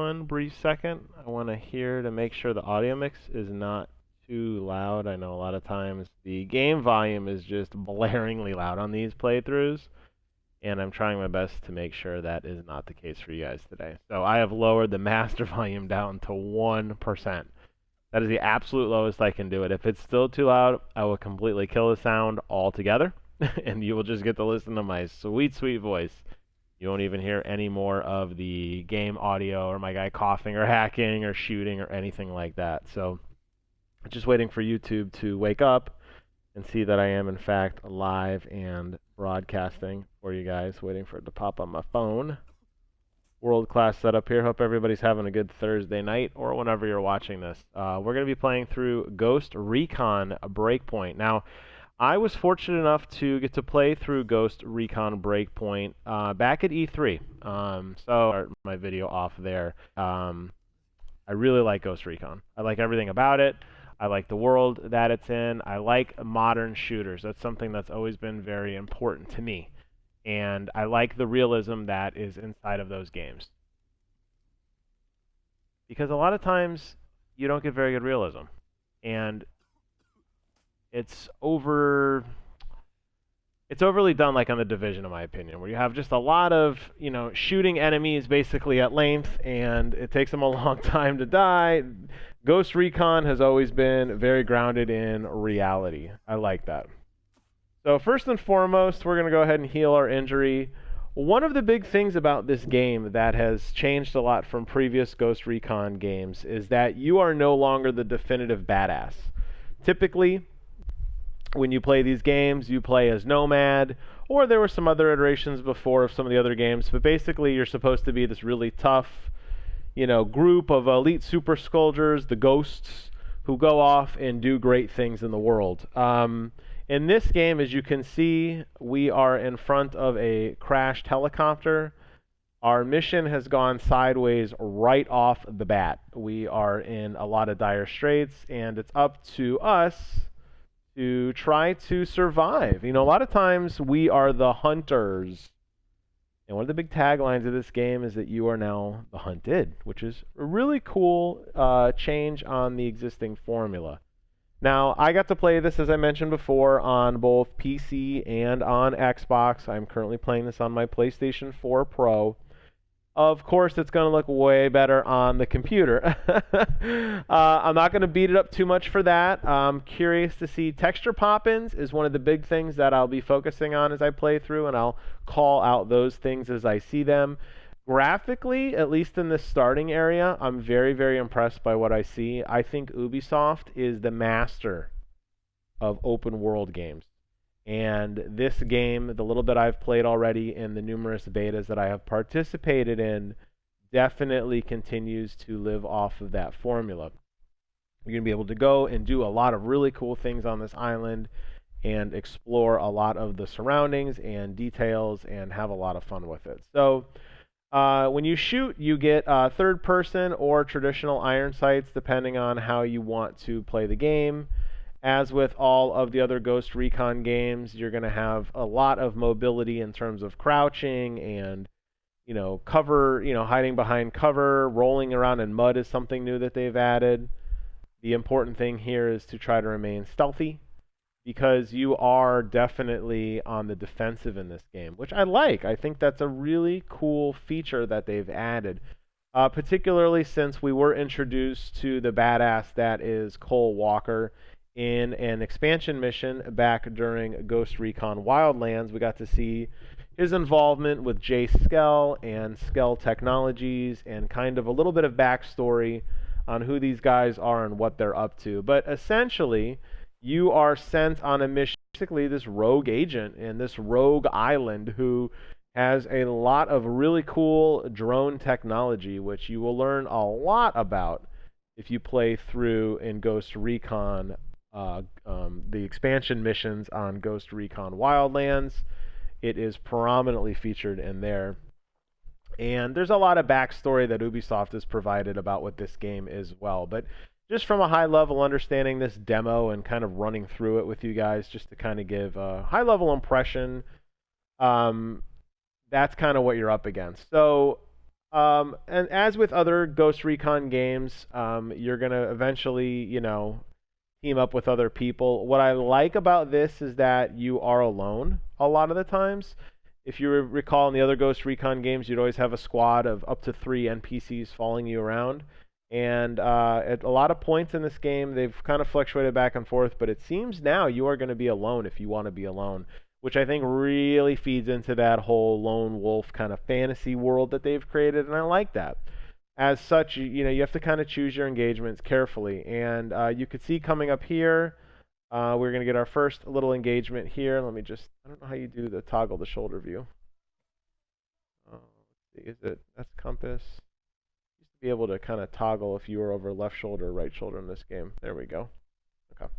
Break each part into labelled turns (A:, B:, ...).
A: one brief second. I want to hear to make sure the audio mix is not too loud. I know a lot of times the game volume is just blaringly loud on these playthroughs, and I'm trying my best to make sure that is not the case for you guys today. So I have lowered the master volume down to 1%. That is the absolute lowest I can do it. If it's still too loud, I will completely kill the sound altogether, and you will just get to listen to my sweet, sweet voice. You won't even hear any more of the game audio or my guy coughing or hacking or shooting or anything like that. So just waiting for YouTube to wake up and see that I am, in fact, live and broadcasting for you guys. Waiting for it to pop on my phone. World-class setup here. Hope everybody's having a good Thursday night or whenever you're watching this. We're going to be playing through Ghost Recon Breakpoint. Now, I was fortunate enough to get to play through Ghost Recon Breakpoint back at E3. So start my video off there. I really like Ghost Recon. I like everything about it. I like the world that it's in. I like modern shooters. That's something that's always been very important to me. And I like the realism that is inside of those games. Because a lot of times you don't get very good realism. And it's overly done, like on The Division, in my opinion, where you have just a lot of, shooting enemies basically at length, and it takes them a long time to die. Ghost Recon has always been very grounded in reality. I like that. So first and foremost, we're going to go ahead and heal our injury. One of the big things about this game that has changed a lot from previous Ghost Recon games is that you are no longer the definitive badass. Typically, when you play these games, you play as Nomad, or there were some other iterations before of some of the other games, but basically you're supposed to be this really tough, group of elite super soldiers, the Ghosts, who go off and do great things in the world. In this game, as you can see, we are in front of a crashed helicopter. Our mission has gone sideways right off the bat. We are in a lot of dire straits, and it's up to us to try to survive. A lot of times we are the hunters. And one of the big taglines of this game is that you are now the hunted, which is a really cool change on the existing formula. Now, I got to play this, as I mentioned before, on both PC and on Xbox. I'm currently playing this on my PlayStation 4 Pro. Of course, it's going to look way better on the computer. I'm not going to beat it up too much for that. I'm curious to see texture pop-ins is one of the big things that I'll be focusing on as I play through, and I'll call out those things as I see them. Graphically, at least in this starting area, I'm very, very impressed by what I see. I think Ubisoft is the master of open world games. And this game, the little bit I've played already in the numerous betas that I have participated in, definitely continues to live off of that formula. You're going to be able to go and do a lot of really cool things on this island and explore a lot of the surroundings and details and have a lot of fun with it. So when you shoot, you get third person or traditional iron sights, depending on how you want to play the game. As with all of the other Ghost Recon games, you're going to have a lot of mobility in terms of crouching and, cover, hiding behind cover. Rolling around in mud is something new that they've added. The important thing here is to try to remain stealthy, because you are definitely on the defensive in this game, which I like. I think that's a really cool feature that they've added, particularly since we were introduced to the badass that is Cole Walker in an expansion mission back during Ghost Recon Wildlands. We got to see his involvement with Jay Skell and Skell Technologies and kind of a little bit of backstory on who these guys are and what they're up to. But essentially, you are sent on a mission, basically this rogue agent in this rogue island who has a lot of really cool drone technology, which you will learn a lot about if you play through in Ghost Recon, the expansion missions on Ghost Recon Wildlands. It is prominently featured in there. And there's a lot of backstory that Ubisoft has provided about what this game is as well. But just from a high-level understanding this demo and kind of running through it with you guys, just to kind of give a high-level impression, that's kind of what you're up against. So And as with other Ghost Recon games, you're gonna eventually, team up with other people. What I like about this is that you are alone a lot of the times. If you recall in the other Ghost Recon games, you'd always have a squad of up to 3 NPCs following you around. And at a lot of points in this game, they've kind of fluctuated back and forth, but it seems now you are going to be alone if you want to be alone, which I think really feeds into that whole lone wolf kind of fantasy world that they've created, and I like that. As such, you have to kind of choose your engagements carefully, and you could see coming up here, we're going to get our first little engagement here. Let me just, I don't know how you do the toggle the shoulder view. Let's see, that's compass. Used to be able to kind of toggle if you were over left shoulder or right shoulder in this game. There we go. Okay.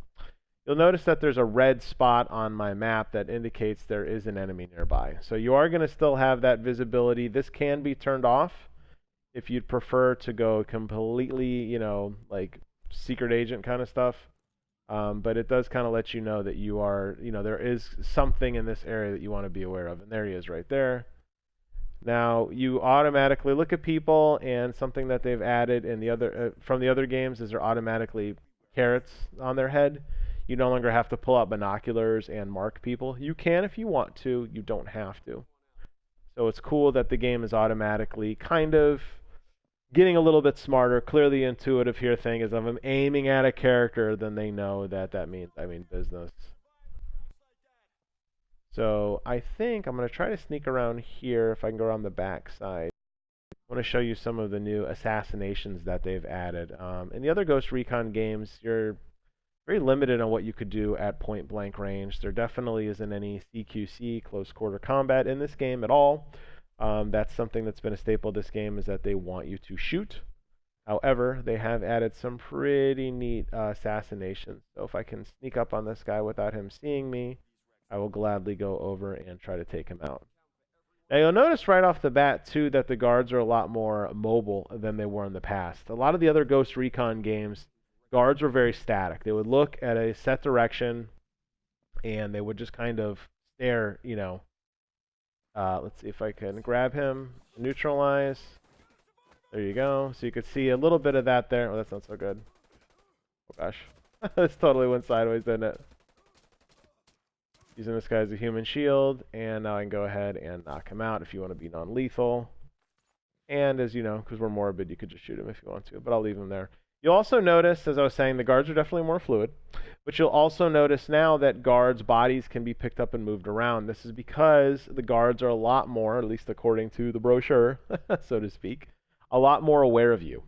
A: You'll notice that there's a red spot on my map that indicates there is an enemy nearby. So you are going to still have that visibility. This can be turned off if you'd prefer to go completely, like secret agent kind of stuff. But it does kind of let you know that you are, there is something in this area that you want to be aware of. And there he is right there. Now, you automatically look at people, and something that they've added in the other from the other games is there automatically carrots on their head. You no longer have to pull out binoculars and mark people. You can if you want to. You don't have to. So it's cool that the game is automatically kind of getting a little bit smarter. Clearly intuitive here thing is if I'm aiming at a character, then they know that means I mean business. So I think I'm going to try to sneak around here if I can go around the back side. I want to show you some of the new assassinations that they've added. In the other Ghost Recon games, you're very limited on what you could do at point blank range. There definitely isn't any CQC, close quarter combat, in this game at all. That's something that's been a staple of this game, is that they want you to shoot. However, they have added some pretty neat assassinations. So if I can sneak up on this guy without him seeing me, I will gladly go over and try to take him out. Now you'll notice right off the bat too that the guards are a lot more mobile than they were in the past. A lot of the other Ghost Recon games, guards were very static. They would look at a set direction and they would just kind of stare, let's see if I can grab him, neutralize. There you go. So you could see a little bit of that there. Oh, that's not so good. Oh gosh. This totally went sideways, didn't it? Using this guy as a human shield, and now I can go ahead and knock him out if you want to be non-lethal. And as you know, because we're morbid, you could just shoot him if you want to, but I'll leave him there. You'll also notice, as I was saying, the guards are definitely more fluid, but you'll also notice now that guards' bodies can be picked up and moved around. This is because the guards are a lot more, at least according to the brochure, so to speak, a lot more aware of you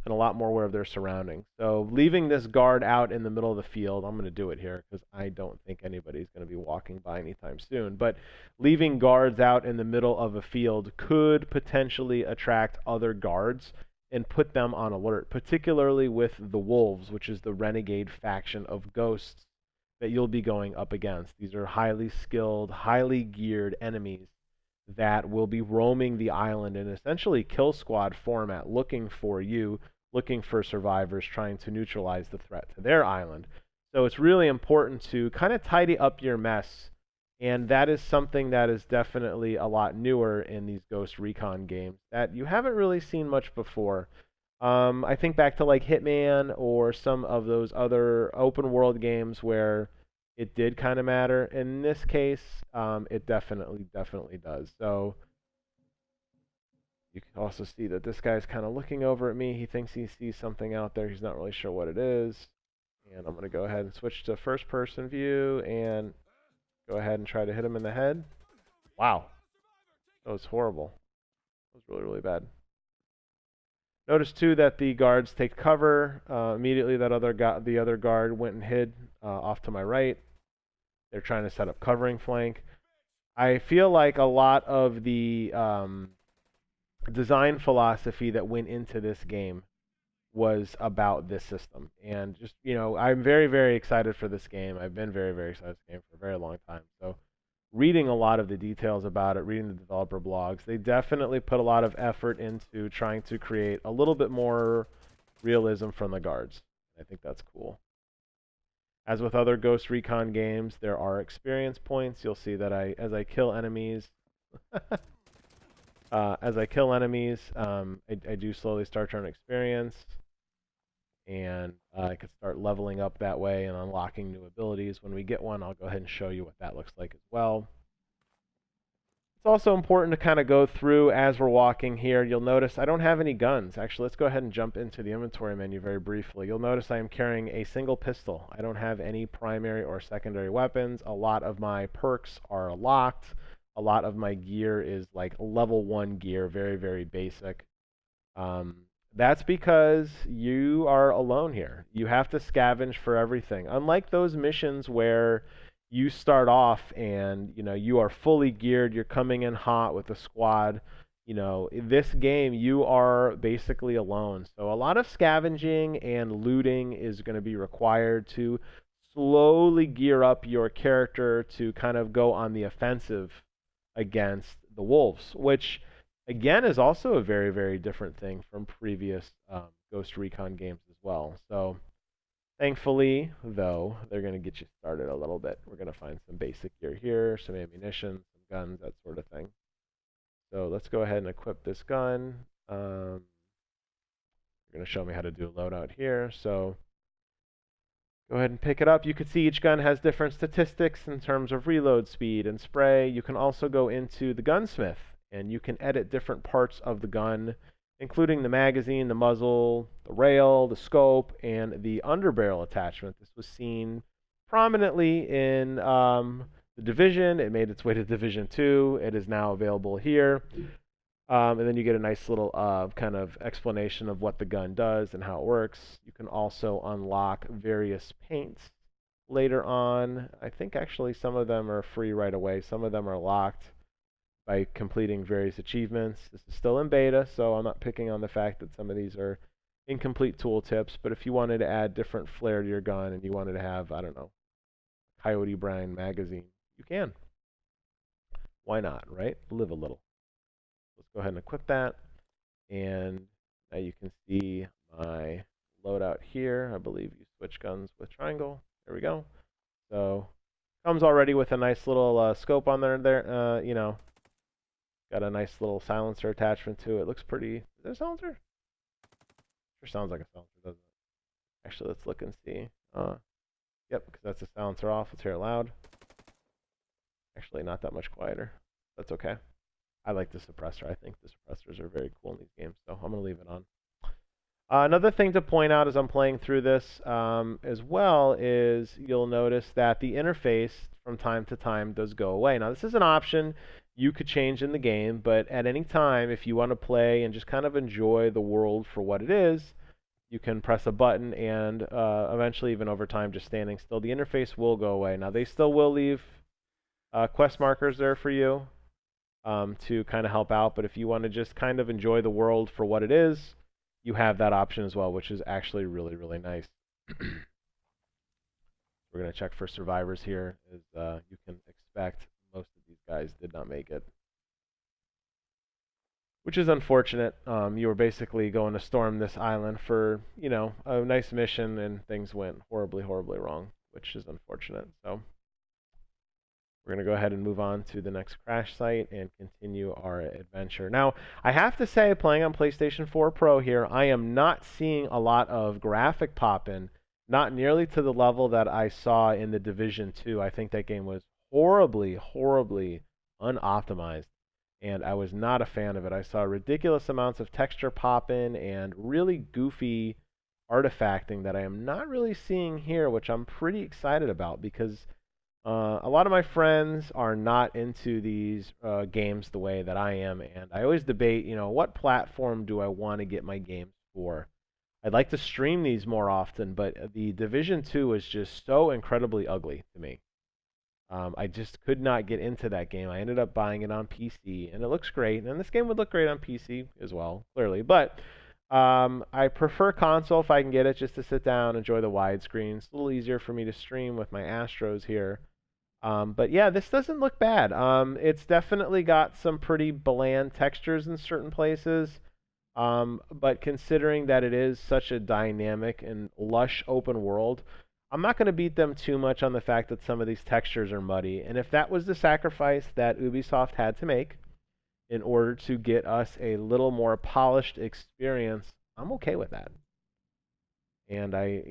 A: and a lot more aware of their surroundings. So leaving this guard out in the middle of the field, I'm going to do it here because I don't think anybody's going to be walking by anytime soon, but leaving guards out in the middle of a field could potentially attract other guards and put them on alert, particularly with the Wolves, which is the renegade faction of ghosts that you'll be going up against. These are highly skilled, highly geared enemies that will be roaming the island in essentially kill squad format, looking for you, looking for survivors, trying to neutralize the threat to their island. So it's really important to kind of tidy up your mess, and that is something that is definitely a lot newer in these Ghost Recon games that you haven't really seen much before. I think back to like Hitman or some of those other open world games where it did kind of matter. In this case, it definitely does. So you can also see that this guy's kind of looking over at me. He thinks he sees something out there. He's not really sure what it is. And I'm going to go ahead and switch to first person view and go ahead and try to hit him in the head. Wow. That was horrible. That was really bad. Notice too that the guards take cover. Immediately the other guard went and hid off to my right. They're trying to set up covering flank. I feel like a lot of the design philosophy that went into this game was about this system. And just, I'm very excited for this game. I've been very excited for this game for a very long time. So reading a lot of the details about it, reading the developer blogs, they definitely put a lot of effort into trying to create a little bit more realism from the guards. I think that's cool. As with other Ghost Recon games, there are experience points. You'll see that as I kill enemies, As I kill enemies, I do slowly start to earn experience, and I could start leveling up that way and unlocking new abilities. When we get one, I'll go ahead and show you what that looks like as well. It's also important to kind of go through as we're walking here. You'll notice I don't have any guns. Actually, let's go ahead and jump into the inventory menu very briefly. You'll notice I am carrying a single pistol. I don't have any primary or secondary weapons. A lot of my perks are locked. A lot of my gear is like level 1 gear, very, very basic. Um, that's because you are alone here. You have to scavenge for everything. Unlike those missions where you start off and you are fully geared, you're coming in hot with a squad. In this game you are basically alone. So a lot of scavenging and looting is going to be required to slowly gear up your character to kind of go on the offensive against the wolves, which again is also a very, very different thing from previous Ghost Recon games as well. So thankfully, though, they're going to get you started a little bit. We're going to find some basic gear here, some ammunition, some guns, that sort of thing. So let's go ahead and equip this gun. They're going to show me how to do a loadout here. So go ahead and pick it up. You can see each gun has different statistics in terms of reload speed and spray. You can also go into the gunsmith, and you can edit different parts of the gun, including the magazine, the muzzle, the rail, the scope, and the underbarrel attachment. This was seen prominently in the Division. It made its way to Division 2. It is now available here. And then you get a nice little kind of explanation of what the gun does and how it works. You can also unlock various paints later on. I think actually some of them are free right away. Some of them are locked by completing various achievements. This is still in beta, so I'm not picking on the fact that some of these are incomplete tooltips, but if you wanted to add different flair to your gun and you wanted to have, I don't know, Coyote Brine magazine, you can. Why not, right? Live a little. Let's go ahead and equip that, and now you can see my loadout here. I believe you switch guns with triangle. There we go. So comes already with a nice little scope on there. Got a nice little silencer attachment to it. Looks pretty. Is there a silencer? Sure sounds like a silencer, doesn't it? Actually, let's look and see. Yep, because that's a silencer off. Let's hear it loud. Actually, not that much quieter. That's okay. I like the suppressor. I think the suppressors are very cool in these games, so I'm going to leave it on. Another thing to point out as I'm playing through this as well is you'll notice that the interface from time to time does go away. Now, this is an option you could change in the game, but at any time, if you want to play and just kind of enjoy the world for what it is, you can press a button and eventually, even over time, just standing still, the interface will go away. Now, they still will leave quest markers there for you to kind of help out, but if you want to just kind of enjoy the world for what it is, you have that option as well, which is actually really, really nice. We're going to check for survivors here. As you can expect, most of these guys did not make it, which is unfortunate. You were basically going to storm this island for, a nice mission, and things went horribly, horribly wrong, which is unfortunate. So we're going to go ahead and move on to the next crash site and continue our adventure. Now, I have to say, playing on PlayStation 4 Pro here, I am not seeing a lot of graphic pop-in, not nearly to the level that I saw in the Division 2. I think that game was horribly, horribly unoptimized, and I was not a fan of it. I saw ridiculous amounts of texture pop-in and really goofy artifacting that I am not really seeing here, which I'm pretty excited about because a lot of my friends are not into these games the way that I am, and I always debate, what platform do I want to get my games for? I'd like to stream these more often, but the Division 2 is just so incredibly ugly to me. I just could not get into that game. I ended up buying it on PC, and it looks great, and this game would look great on PC as well, clearly, but I prefer console if I can get it, just to sit down, enjoy the widescreen. It's a little easier for me to stream with my Astros here. But yeah, this doesn't look bad. It's definitely got some pretty bland textures in certain places. But considering that it is such a dynamic and lush open world, I'm not going to beat them too much on the fact that some of these textures are muddy. And if that was the sacrifice that Ubisoft had to make, in order to get us a little more polished experience, I'm okay with that. And I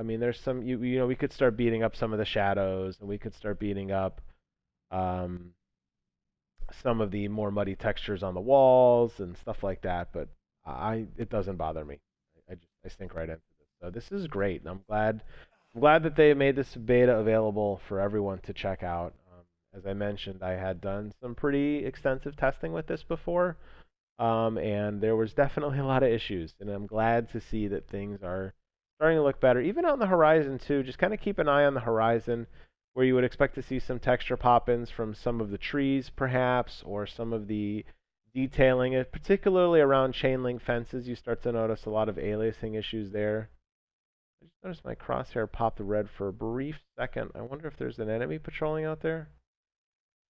A: mean, there's some, we could start beating up some of the shadows, and we could start beating up um, some of the more muddy textures on the walls and stuff like that. But it doesn't bother me. I sink right into this. So this is great. I'm glad that they made this beta available for everyone to check out. As I mentioned, I had done some pretty extensive testing with this before, and there was definitely a lot of issues. And I'm glad to see that things are starting to look better, even on the horizon too. Just kind of keep an eye on the horizon, where you would expect to see some texture pop-ins from some of the trees, perhaps, or some of the detailing, particularly around chain link fences. You start to notice a lot of aliasing issues there. I just noticed my crosshair popped red for a brief second. I wonder if there's an enemy patrolling out there.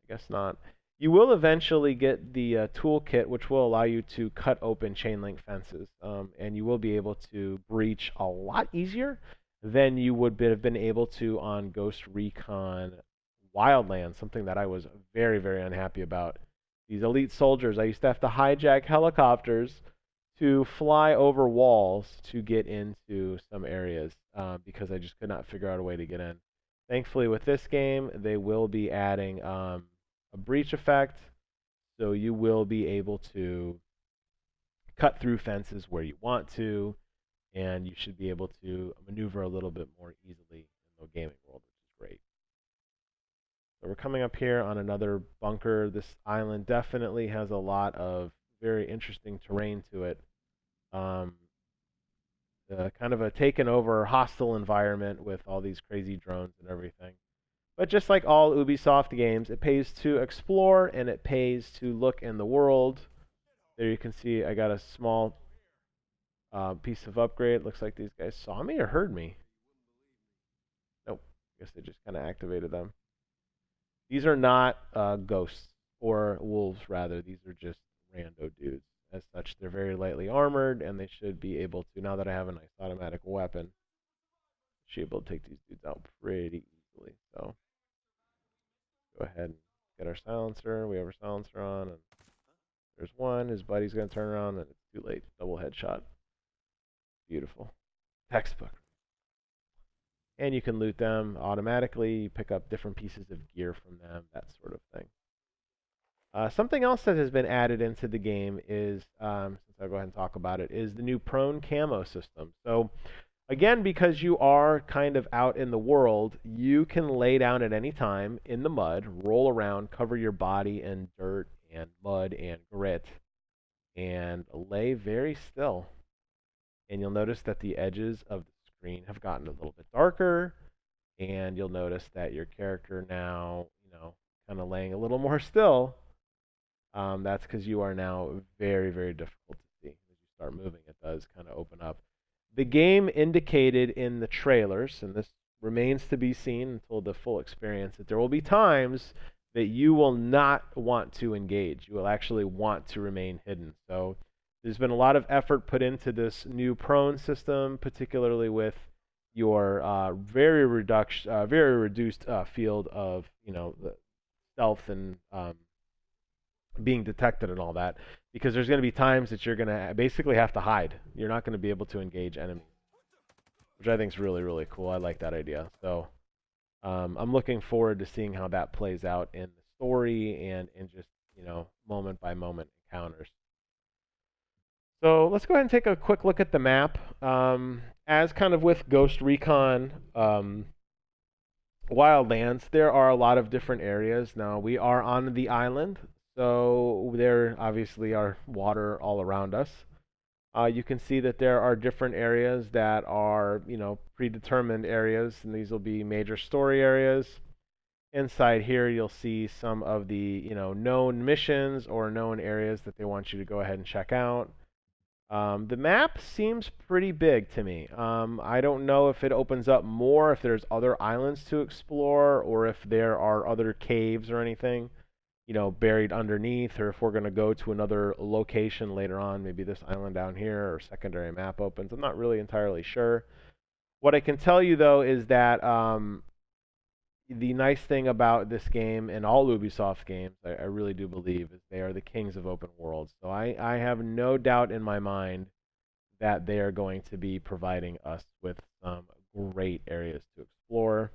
A: I guess not. You will eventually get the toolkit, which will allow you to cut open chain link fences, and you will be able to breach a lot easier than you would have been able to on Ghost Recon Wildlands, something that I was very, very unhappy about. These elite soldiers, I used to have to hijack helicopters to fly over walls to get into some areas because I just could not figure out a way to get in. Thankfully, with this game, they will be adding a breach effect, so you will be able to cut through fences where you want to, and you should be able to maneuver a little bit more easily in the gaming world, which is great. So we're coming up here on another bunker. This island definitely has a lot of very interesting terrain to it. Kind of a taken over hostile environment with all these crazy drones and everything. But just like all Ubisoft games, it pays to explore and it pays to look in the world. There you can see I got a small piece of upgrade. Looks like these guys saw me or heard me. Nope. I guess they just kind of activated them. These are not ghosts or wolves, rather. These are just rando dudes. As such, they're very lightly armored, and they should be able to, now that I have a nice automatic weapon, should be able to take these dudes out pretty easily. So go ahead and get our silencer. We have our silencer on, and there's one. His buddy's going to turn around, and it's too late. Double headshot. Beautiful. Textbook. And you can loot them automatically. You pick up different pieces of gear from them, that sort of thing. Something else that has been added into the game is, since I'll go ahead and talk about it, is the new prone camo system. So again, because you are kind of out in the world, you can lay down at any time in the mud, roll around, cover your body in dirt and mud and grit, and lay very still. And you'll notice that the edges of the screen have gotten a little bit darker, and you'll notice that your character now, kind of laying a little more still. That's because you are now very, very difficult to see. As you start moving, it does kind of open up. The game indicated in the trailers, and this remains to be seen until the full experience, that there will be times that you will not want to engage. You will actually want to remain hidden. So there's been a lot of effort put into this new prone system, particularly with your very reduced field of the stealth and being detected and all that, because there's going to be times that you're going to basically have to hide. You're not going to be able to engage enemies, which I think is really, really cool. I like that idea. So I'm looking forward to seeing how that plays out in the story and in just moment by moment encounters. So let's go ahead and take a quick look at the map. As kind of with Ghost Recon Wildlands, there are a lot of different areas. Now we are on the island, so there obviously are water all around us. You can see that there are different areas that are, predetermined areas, and these will be major story areas. Inside here, you'll see some of the, known missions or known areas that they want you to go ahead and check out. The map seems pretty big to me. I don't know if it opens up more, if there's other islands to explore, or if there are other caves or anything, buried underneath, or if we're going to go to another location later on, maybe this island down here, or secondary map opens. I'm not really entirely sure. What I can tell you, though, is that the nice thing about this game and all Ubisoft games, I really do believe, is they are the kings of open worlds. So I have no doubt in my mind that they are going to be providing us with some great areas to explore.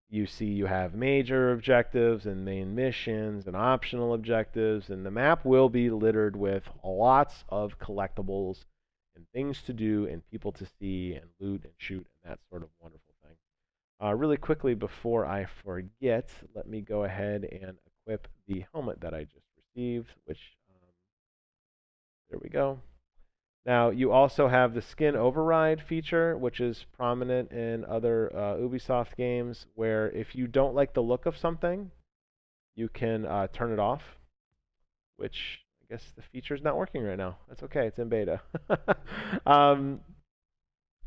A: You see, you have major objectives and main missions and optional objectives, and the map will be littered with lots of collectibles and things to do and people to see and loot and shoot and that sort of wonderful thing. Really quickly before I forget, let me go ahead and equip the helmet that I just received, which, there we go. Now, you also have the skin override feature, which is prominent in other Ubisoft games, where if you don't like the look of something, you can turn it off, which I guess the feature is not working right now. That's okay, it's in beta. um,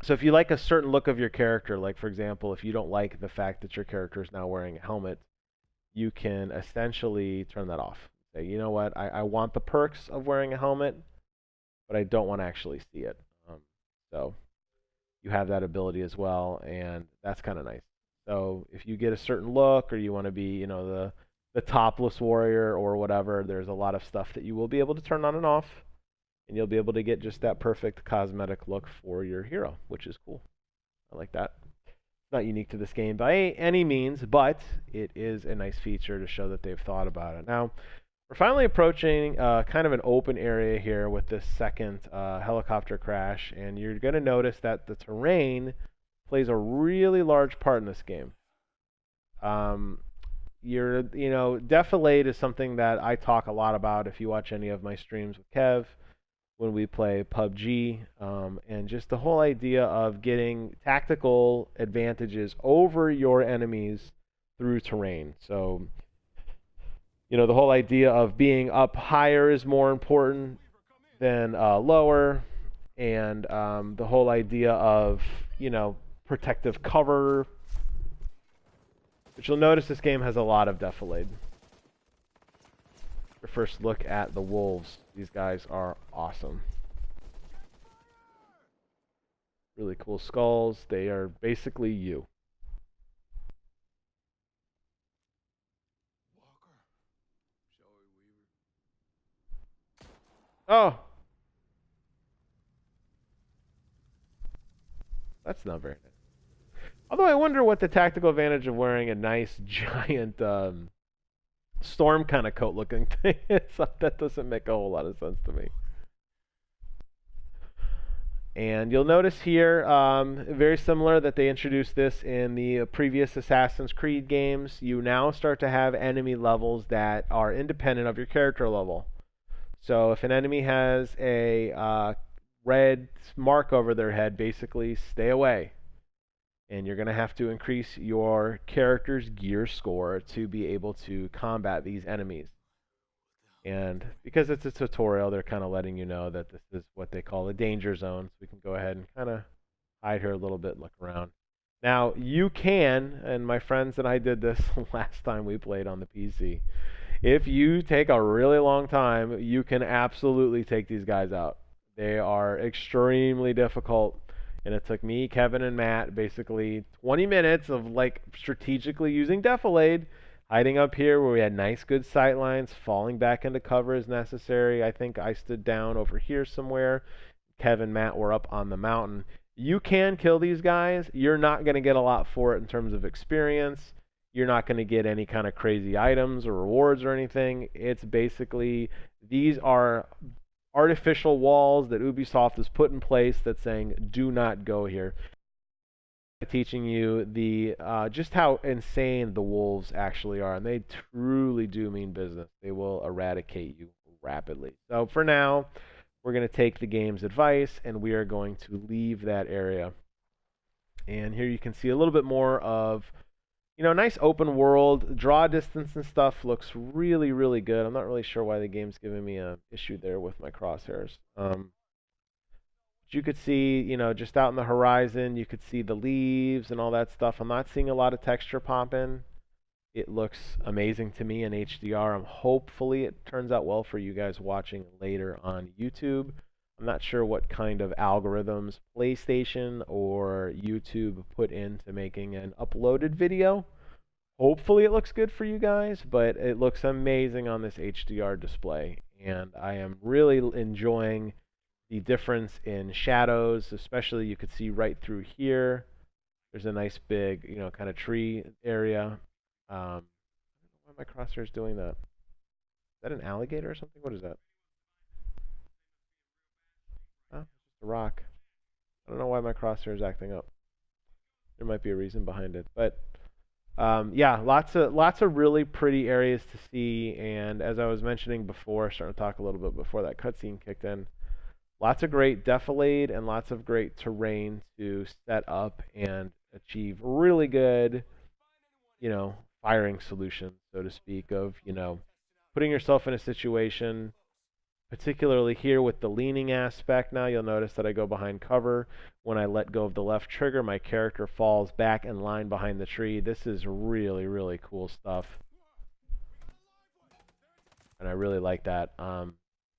A: so if you like a certain look of your character, like for example, if you don't like the fact that your character is now wearing a helmet, you can essentially turn that off. Say, you know what, I want the perks of wearing a helmet, but I don't want to actually see it. So you have that ability as well, and that's kind of nice. So if you get a certain look, or you want to be, the topless warrior or whatever, there's a lot of stuff that you will be able to turn on and off, and you'll be able to get just that perfect cosmetic look for your hero, which is cool. I like that. It's not unique to this game by any means, but it is a nice feature to show that they've thought about it. Now, we're finally approaching kind of an open area here with this second helicopter crash, and you're going to notice that the terrain plays a really large part in this game. Defilade is something that I talk a lot about if you watch any of my streams with Kev when we play PUBG, and just the whole idea of getting tactical advantages over your enemies through terrain. So the whole idea of being up higher is more important than lower, and the whole idea of, protective cover, which you'll notice this game has a lot of defilade. Your first look at the wolves. These guys are awesome. Really cool skulls. They are basically you. Oh! That's not very nice. Although I wonder what the tactical advantage of wearing a nice giant storm kind of coat looking thing is. That doesn't make a whole lot of sense to me. And you'll notice here, very similar, that they introduced this in the previous Assassin's Creed games. You now start to have enemy levels that are independent of your character level. So if an enemy has a red mark over their head, basically stay away. And you're going to have to increase your character's gear score to be able to combat these enemies. And because it's a tutorial, they're kind of letting you know that this is what they call a danger zone. So we can go ahead and kind of hide here a little bit and look around. Now, you can, and my friends and I did this last time we played on the PC, if you take a really long time, you can absolutely take these guys out. They are extremely difficult. And it took me, Kevin, and Matt basically 20 minutes of strategically using defilade, hiding up here where we had nice, good sight lines, falling back into cover as necessary. I think I stood down over here somewhere. Kevin and Matt were up on the mountain. You can kill these guys. You're not going to get a lot for it in terms of experience. You're not going to get any kind of crazy items or rewards or anything. It's basically, these are artificial walls that Ubisoft has put in place that's saying, do not go here. Teaching you the just how insane the wolves actually are, and they truly do mean business. They will eradicate you rapidly. So for now, we're going to take the game's advice, and we are going to leave that area. And here you can see a little bit more of, nice open world. Draw distance and stuff looks really, really good. I'm not really sure why the game's giving me an issue there with my crosshairs. You could see, just out in the horizon, you could see the leaves and all that stuff. I'm not seeing a lot of texture pop in. It looks amazing to me in HDR. Hopefully it turns out well for you guys watching later on YouTube. I'm not sure what kind of algorithms PlayStation or YouTube put into making an uploaded video. Hopefully it looks good for you guys, but it looks amazing on this HDR display. And I am really enjoying the difference in shadows, especially you could see right through here. There's a nice big, kind of tree area. Why are my crosshairs doing that? Is that an alligator or something? What is that? Oh, it's just a rock. I don't know why my crosshair is acting up. There might be a reason behind it, but yeah, lots of really pretty areas to see. And as I was mentioning before, starting to talk a little bit before that cutscene kicked in, lots of great defilade and lots of great terrain to set up and achieve really good, firing solutions, so to speak, of putting yourself in a situation. Particularly here with the leaning aspect now, you'll notice that I go behind cover. When I let go of the left trigger, my character falls back in line behind the tree. This is really, really cool stuff. And I really like that.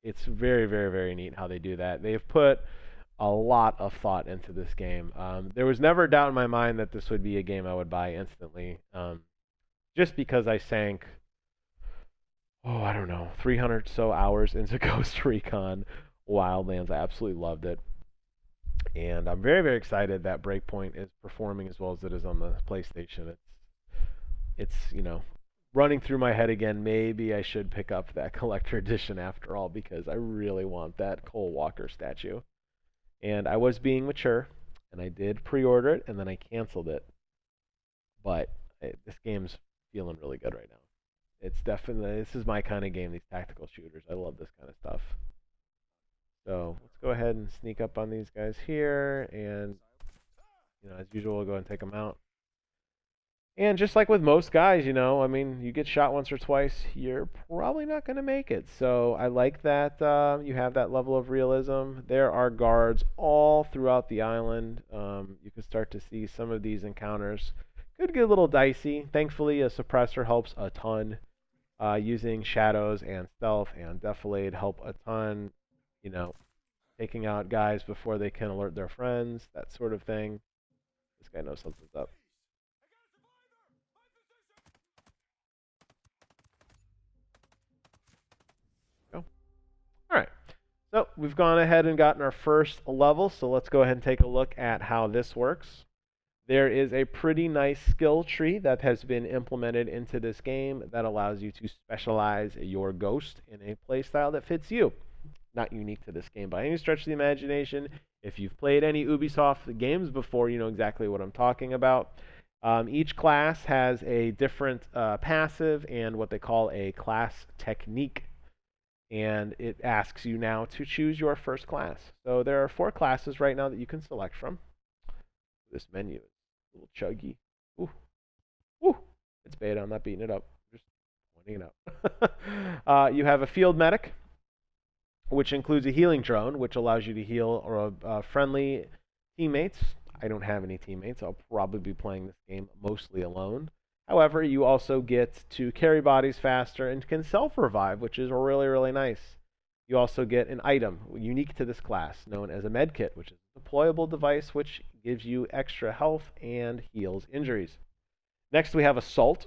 A: It's very, very, very neat how they do that. They've put a lot of thought into this game. There was never a doubt in my mind that this would be a game I would buy instantly. Just because I sank I don't know, 300 so hours into Ghost Recon Wildlands. I absolutely loved it. And I'm very, very excited that Breakpoint is performing as well as it is on the PlayStation. It's running through my head again. Maybe I should pick up that collector edition after all because I really want that Cole Walker statue. And I was being mature, and I did pre-order it, and then I canceled it. But this game's feeling really good right now. It's definitely, this is my kind of game, these tactical shooters. I love this kind of stuff. So let's go ahead and sneak up on these guys here, and as usual, we'll go and take them out. And just like with most guys, you get shot once or twice, you're probably not going to make it. So I like that you have that level of realism. There are guards all throughout the island. You can start to see some of these encounters. Could get a little dicey. Thankfully, a suppressor helps a ton. Using shadows and stealth and defilade help a ton. Taking out guys before they can alert their friends, that sort of thing. This guy knows something's up. Go. All right. So we've gone ahead and gotten our first level. So let's go ahead and take a look at how this works. There is a pretty nice skill tree that has been implemented into this game that allows you to specialize your ghost in a playstyle that fits you. Not unique to this game by any stretch of the imagination. If you've played any Ubisoft games before, you know exactly what I'm talking about. Each class has a different passive and what they call a class technique. And it asks you now to choose your first class. So there are 4 classes right now that you can select from. This menu is a little chuggy. Ooh. Ooh. It's beta. I'm not beating it up. I'm just pointing it out. You have a field medic, which includes a healing drone, which allows you to heal friendly teammates. I don't have any teammates. I'll probably be playing this game mostly alone. However, you also get to carry bodies faster and can self-revive, which is really, really nice. You also get an item unique to this class known as a med kit, which is a deployable device which gives you extra health and heals injuries. Next, we have Assault,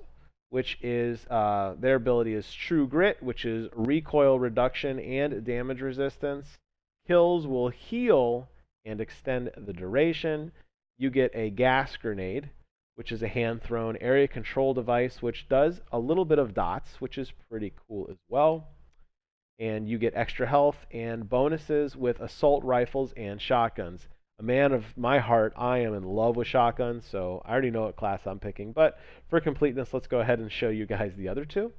A: which is their ability is True Grit, which is recoil reduction and damage resistance. Kills will heal and extend the duration. You get a gas grenade, which is a hand-thrown area control device, which does a little bit of dots, which is pretty cool as well. And you get extra health and bonuses with assault rifles and shotguns. A man of my heart, I am in love with shotguns, so I already know what class I'm picking. But for completeness, let's go ahead and show you guys the other 2.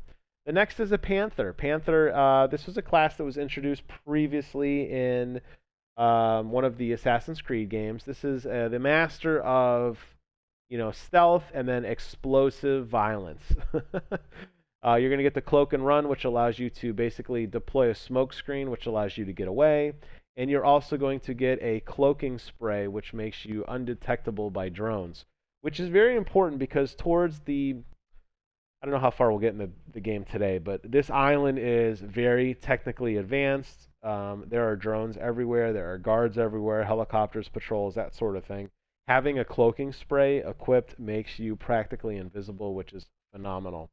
A: The next is a Panther. Panther, this was a class that was introduced previously in one of the Assassin's Creed games. This is the master of, stealth and then explosive violence. You're going to get the cloak and run, which allows you to basically deploy a smoke screen, which allows you to get away. And you're also going to get a cloaking spray, which makes you undetectable by drones, which is very important because towards the, I don't know how far we'll get in the game today, but this island is very technically advanced. There are drones everywhere. There are guards everywhere, helicopters, patrols, that sort of thing. Having a cloaking spray equipped makes you practically invisible, which is phenomenal.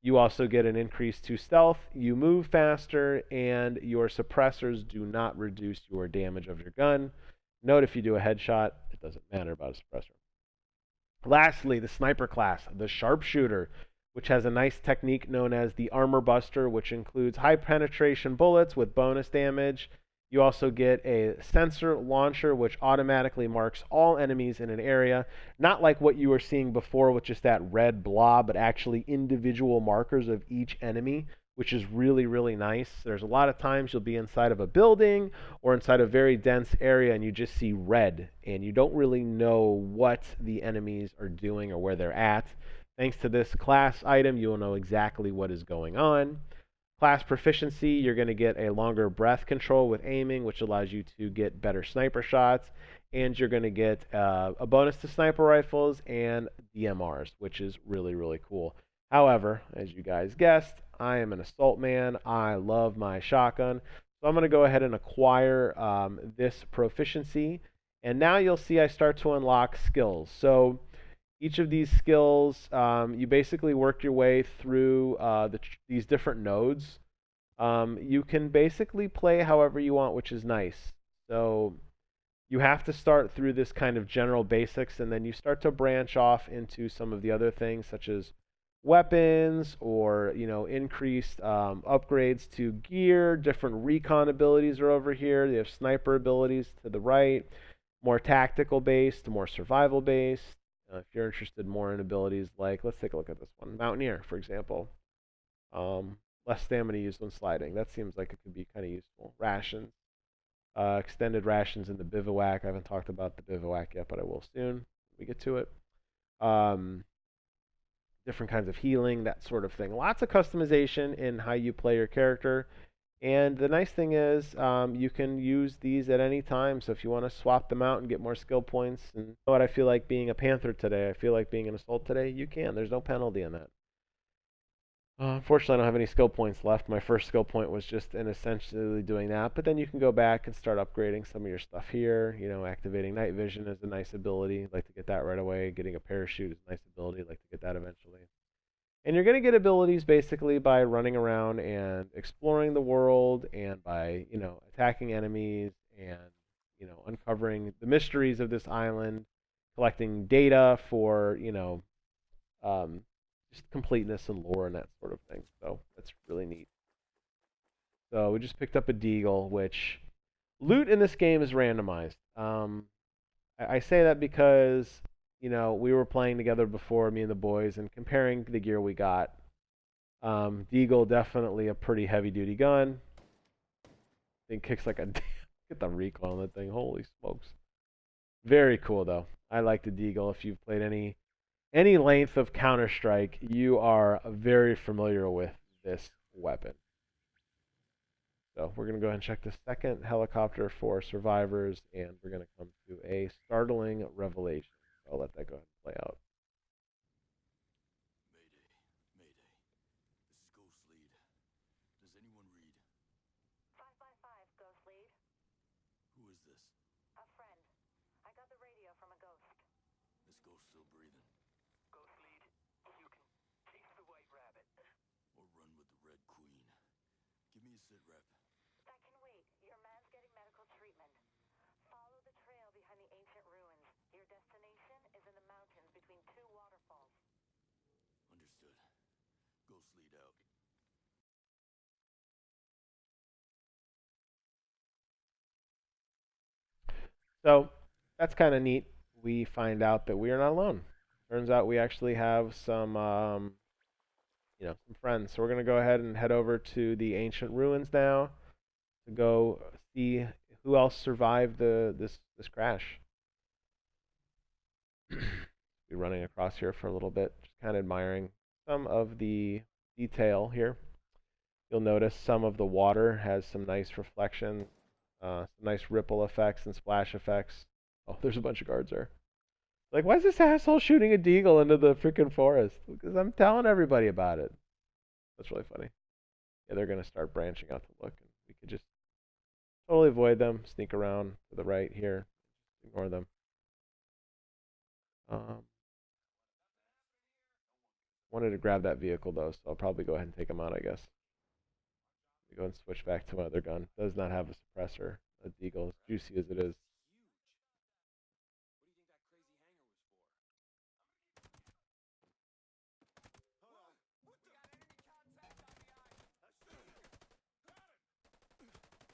A: You also get an increase to stealth, you move faster, and your suppressors do not reduce your damage of your gun. Note if you do a headshot, it doesn't matter about a suppressor. Lastly, the sniper class, the sharpshooter, which has a nice technique known as the armor buster, which includes high penetration bullets with bonus damage. You also get a sensor launcher, which automatically marks all enemies in an area, not like what you were seeing before with just that red blob, but actually individual markers of each enemy, which is really, really nice. There's a lot of times you'll be inside of a building or inside a very dense area and you just see red and you don't really know what the enemies are doing or where they're at. Thanks to this class item, you will know exactly what is going on. Class proficiency, you're going to get a longer breath control with aiming, which allows you to get better sniper shots. And you're going to get a bonus to sniper rifles and DMRs, which is really, really cool. However, as you guys guessed, I am an assault man. I love my shotgun. So I'm going to go ahead and acquire this proficiency. And now you'll see I start to unlock skills. So each of these skills, you basically work your way through these different nodes. You can basically play however you want, which is nice. So you have to start through this kind of general basics, and then you start to branch off into some of the other things, such as weapons or increased upgrades to gear. Different recon abilities are over here. They have sniper abilities to the right, more tactical based, more survival based. If you're interested more in abilities like, let's take a look at this one, Mountaineer, for example. Less stamina used when sliding. That seems like it could be kind of useful. Rations. Extended rations in the bivouac. I haven't talked about the bivouac yet, but I will soon when we get to it. Different kinds of healing, that sort of thing. Lots of customization in how you play your character. And the nice thing is you can use these at any time. So if you want to swap them out and get more skill points, and you know what, I feel like being a Panther today, I feel like being an Assault today, you can. There's no penalty in that. Unfortunately, I don't have any skill points left. My first skill point was just in essentially doing that. But then you can go back and start upgrading some of your stuff here. Activating night vision is a nice ability. I'd like to get that right away. Getting a parachute is a nice ability. I'd like to get that eventually. And you're going to get abilities basically by running around and exploring the world and by, attacking enemies and, uncovering the mysteries of this island, collecting data for, just completeness and lore and that sort of thing. So that's really neat. So we just picked up a deagle, which loot in this game is randomized. I say that because we were playing together before, me and the boys, and comparing the gear we got. Deagle, definitely a pretty heavy-duty gun. Thing kicks like a damn. Get the recoil on that thing. Holy smokes. Very cool, though. I like the Deagle. If you've played any length of Counter-Strike, you are very familiar with this weapon. So we're going to go ahead and check the second helicopter for survivors, and we're going to come to a startling revelation. I'll let that go ahead and play out.
B: Mayday. This is Ghost Lead. Does anyone read?
C: 555, Ghost Lead.
B: Who is this?
C: A friend. I got the radio from a ghost.
B: This ghost still breathing.
D: Ghost Lead, you can chase the White Rabbit.
B: Or run with the Red Queen. Give me a sit rep.
C: That can wait. Your man's getting medical treatment. Follow the trail behind the ancient ruins. Your destination is in the mountains between two waterfalls.
B: Understood. Ghost Lead out.
A: So that's kind of neat. We find out that we are not alone. Turns out we actually have some friends. So we're going to go ahead and head over to the ancient ruins now to go see who else survived this crash. Be running across here for a little bit, just kind of admiring some of the detail here. You'll notice some of the water has some nice reflection, some nice ripple effects and splash effects. Oh, there's a bunch of guards there. Like, why is this asshole shooting a deagle into the freaking forest? Because I'm telling everybody about it. That's really funny. Yeah, they're going to start branching out to look, and we could just totally avoid them, sneak around to the right here, ignore them. wanted to grab that vehicle though, so I'll probably go ahead and take him out, I guess. Go and switch back to my other gun. Does not have a suppressor. A deagle, as juicy as it is.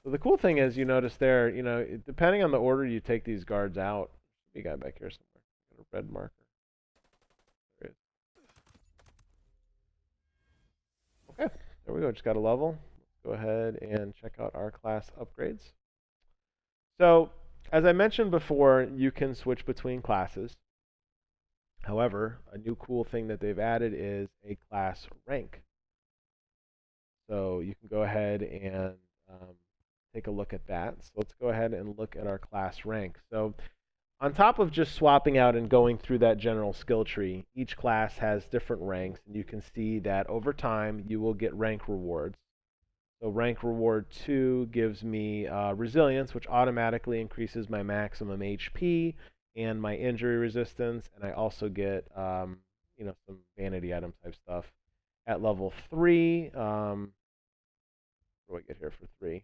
A: So the cool thing is, you notice there, depending on the order you take these guards out. Be a guy back here somewhere. Got a red marker. There it is. Okay, there we go. Just got a level. Let's go ahead and check out our class upgrades. So, as I mentioned before, you can switch between classes. However, a new cool thing that they've added is a class rank. So you can go ahead and take a look at that. So let's go ahead and look at our class rank. So on top of just swapping out and going through that general skill tree, each class has different ranks, and you can see that over time you will get rank rewards. So rank reward 2 gives me resilience, which automatically increases my maximum HP and my injury resistance, and I also get some vanity item type stuff. At level 3, what do I get here for 3?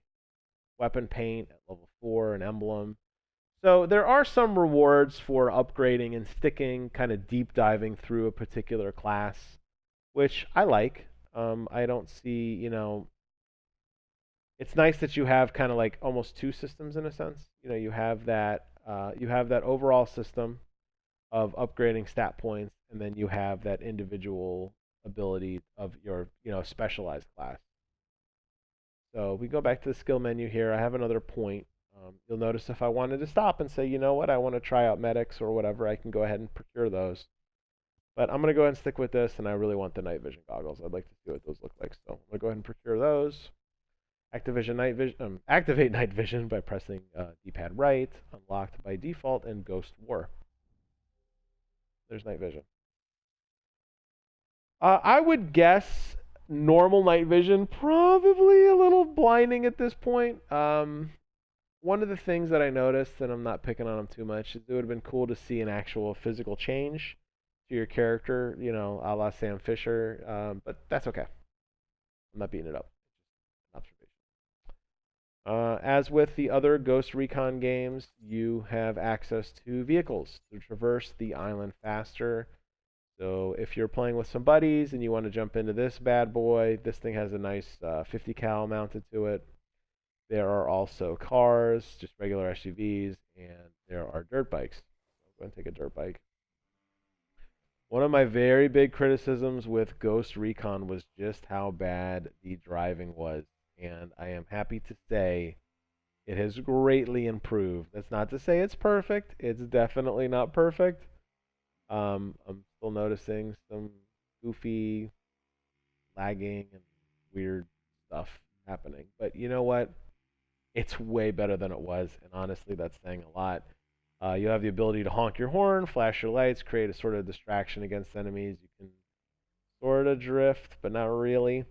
A: Weapon paint. At level 4, an emblem. So there are some rewards for upgrading and sticking, kind of deep diving through a particular class, which I like. I don't see, it's nice that you have kind of like almost two systems in a sense. You have that overall system of upgrading stat points, and then you have that individual ability of your specialized class. So we go back to the skill menu here. I have another point. You'll notice if I wanted to stop and say, you know what, I want to try out medics or whatever, I can go ahead and procure those. But I'm going to go ahead and stick with this, and I really want the night vision goggles. I'd like to see what those look like. So I'm going to go ahead and procure those. Activate night vision by pressing D-pad right, unlocked by default, and Ghost War. There's night vision. I would guess normal night vision, probably a little blinding at this point. One of the things that I noticed, and I'm not picking on them too much, is it would have been cool to see an actual physical change to your character, a la Sam Fisher, but that's okay. I'm not beating it up. Observation. As with the other Ghost Recon games, you have access to vehicles to traverse the island faster. So if you're playing with some buddies and you want to jump into this bad boy, this thing has a nice 50 cal mounted to it. There are also cars, just regular SUVs, and there are dirt bikes. So I'm going to take a dirt bike. One of my very big criticisms with Ghost Recon was just how bad the driving was, and I am happy to say it has greatly improved. That's not to say it's perfect. It's definitely not perfect. I'm still noticing some goofy lagging and weird stuff happening. But you know what? It's way better than it was, and honestly, that's saying a lot. You have the ability to honk your horn, flash your lights, create a sort of distraction against enemies. You can sort of drift, but not really.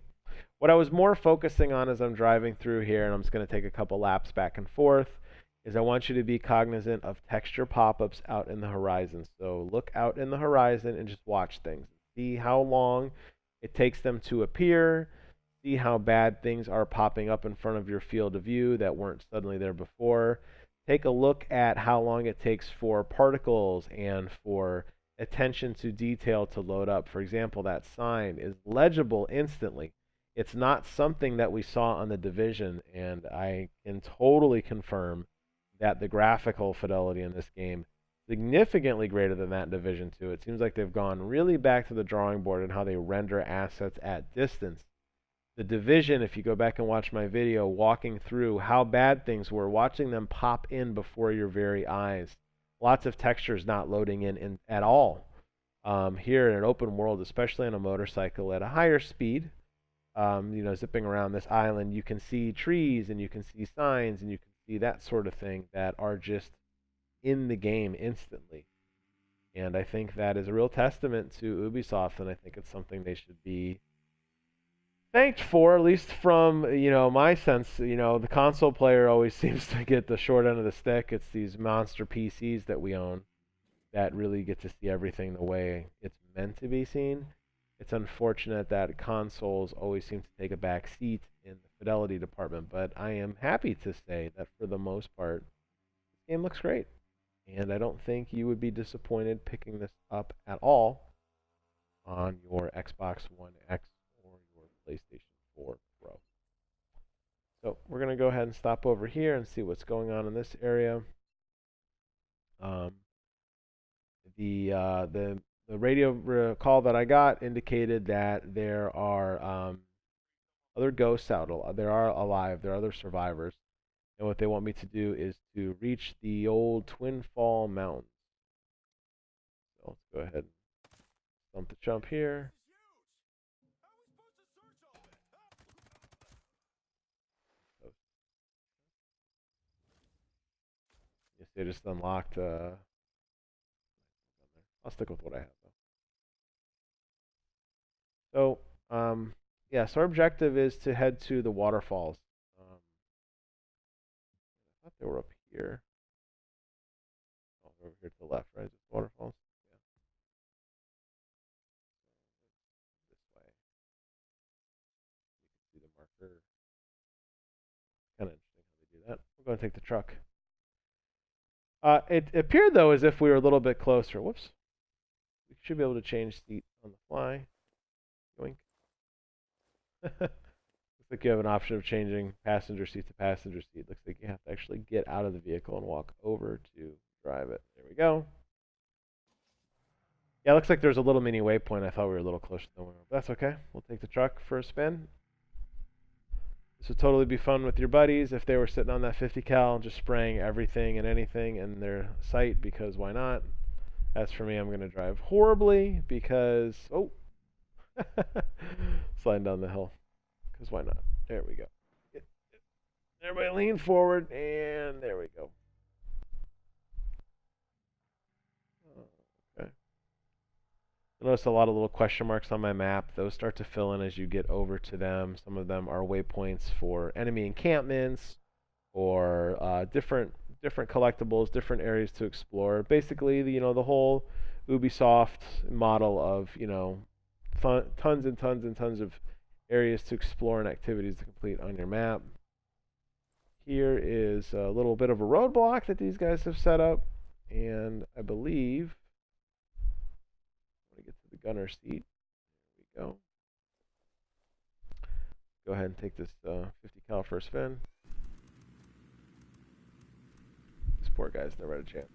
A: What I was more focusing on as I'm driving through here, and I'm just going to take a couple laps back and forth, is I want you to be cognizant of texture pop-ups out in the horizon. So look out in the horizon and just watch things. See how long it takes them to appear. See how bad things are popping up in front of your field of view that weren't suddenly there before. Take a look at how long it takes for particles and for attention to detail to load up. For example, that sign is legible instantly. It's not something that we saw on The Division, and I can totally confirm that the graphical fidelity in this game is significantly greater than that in Division 2. It seems like they've gone really back to the drawing board in how they render assets at distance. The Division, if you go back and watch my video walking through how bad things were, watching them pop in before your very eyes. Lots of textures not loading in at all. Here in an open world, especially on a motorcycle at a higher speed, zipping around this island, you can see trees and you can see signs and you can see that sort of thing that are just in the game instantly. And I think that is a real testament to Ubisoft, and I think it's something they should be thanked for, at least from my sense. The console player always seems to get the short end of the stick. It's these monster PCs that we own that really get to see everything the way it's meant to be seen. It's unfortunate that consoles always seem to take a back seat in the fidelity department, but I am happy to say that for the most part, this game looks great. And I don't think you would be disappointed picking this up at all on your Xbox One X or your PlayStation 4 Pro. So we're going to go ahead and stop over here and see what's going on in this area. Um, the radio call that I got indicated that there are other ghosts out. There are alive. There are other survivors. And what they want me to do is to reach the old Twin Fall Mountains. So let's go ahead and stump the jump here. Yes, they just unlocked. I'll stick with what I have though. So, yeah. So our objective is to head to the waterfalls. I thought they were up here. Oh, they're over here to the left, right? Is it waterfalls? Yeah. This way. You can see the marker. Kind of interesting how they do that. We're going to take the truck. It appeared though as if we were a little bit closer. Whoops. We should be able to change seat on the fly. Yoink. Looks like you have an option of changing passenger seat to passenger seat. Looks like you have to actually get out of the vehicle and walk over to drive it. There we go. Yeah, it looks like there's a little mini waypoint. I thought we were a little closer than we were. But that's okay. We'll take the truck for a spin. This would totally be fun with your buddies if they were sitting on that 50 cal just spraying everything and anything in their sight, because why not? As for me, I'm going to drive horribly because, oh, sliding down the hill, because why not? There we go. Everybody lean forward, and there we go. Okay. Notice a lot of little question marks on my map. Those start to fill in as you get over to them. Some of them are waypoints for enemy encampments or different collectibles, different areas to explore. Basically, the whole Ubisoft model of tons and tons and tons of areas to explore and activities to complete on your map. Here is a little bit of a roadblock that these guys have set up, and I believe I'm going to get to the gunner seat. There we go. Go ahead and take this 50 cal for a spin. These poor guys never had a chance.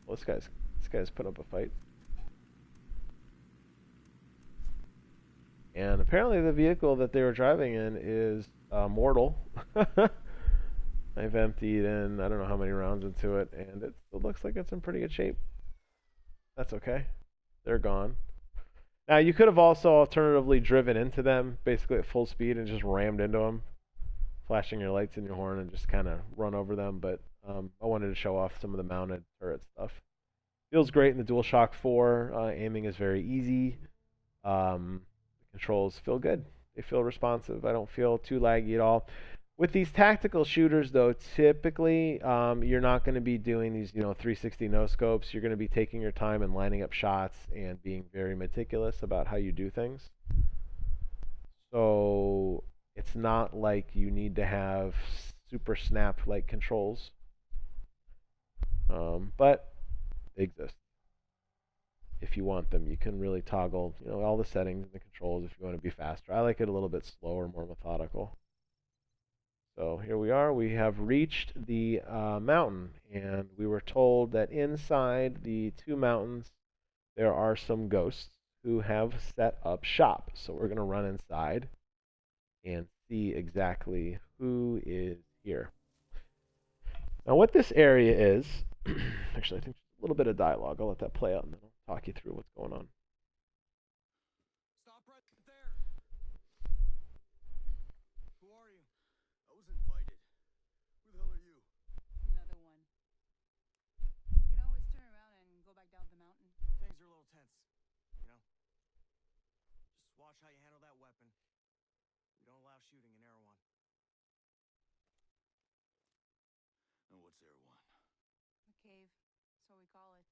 A: Well, this guy's put up a fight. And apparently the vehicle that they were driving in is mortal. I've emptied in I don't know how many rounds into it, and it still looks like it's in pretty good shape. That's okay. They're gone. Now, you could have also alternatively driven into them, basically at full speed, and just rammed into them, flashing your lights and your horn and just kind of run over them, but I wanted to show off some of the mounted turret stuff. Feels great in the DualShock 4. Aiming is very easy. The controls feel good. They feel responsive. I don't feel too laggy at all. With these tactical shooters, though, typically you're not going to be doing these 360 no scopes. You're going to be taking your time and lining up shots and being very meticulous about how you do things. So it's not like you need to have super snap-like controls, but they exist. If you want them, you can really toggle, all the settings and the controls if you want to be faster. I like it a little bit slower, more methodical. So here we are. We have reached the mountain, and we were told that inside the two mountains there are some ghosts who have set up shop. So we're going to run inside and see exactly who is here. Now, what this area is, actually, I think a little bit of dialogue. I'll let that play out, and then I'll talk you through what's going on.
B: Stop right there. Who are you? I was invited. Who the hell are you?
E: Another one. You can always turn around and go back down the mountain.
B: Things are a little tense, Just watch how you handle that weapon. We don't allow shooting in Erewhon. And what's Erewhon?
E: A cave, so we call it.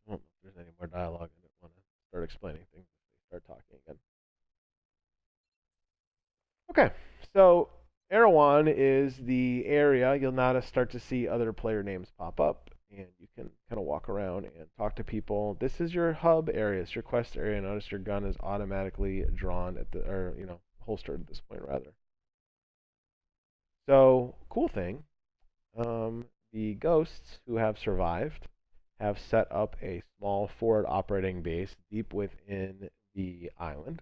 A: I don't know if there's any more dialogue. I didn't want to start explaining things if they start talking again. Okay, so Erewhon is the area. You'll now start to see other player names pop up, and you can kind of walk around and talk to people. This is your hub area. It's your quest area. Notice your gun is automatically drawn at the, or holstered at this point rather. So cool thing, the ghosts who have survived have set up a small forward operating base deep within the island.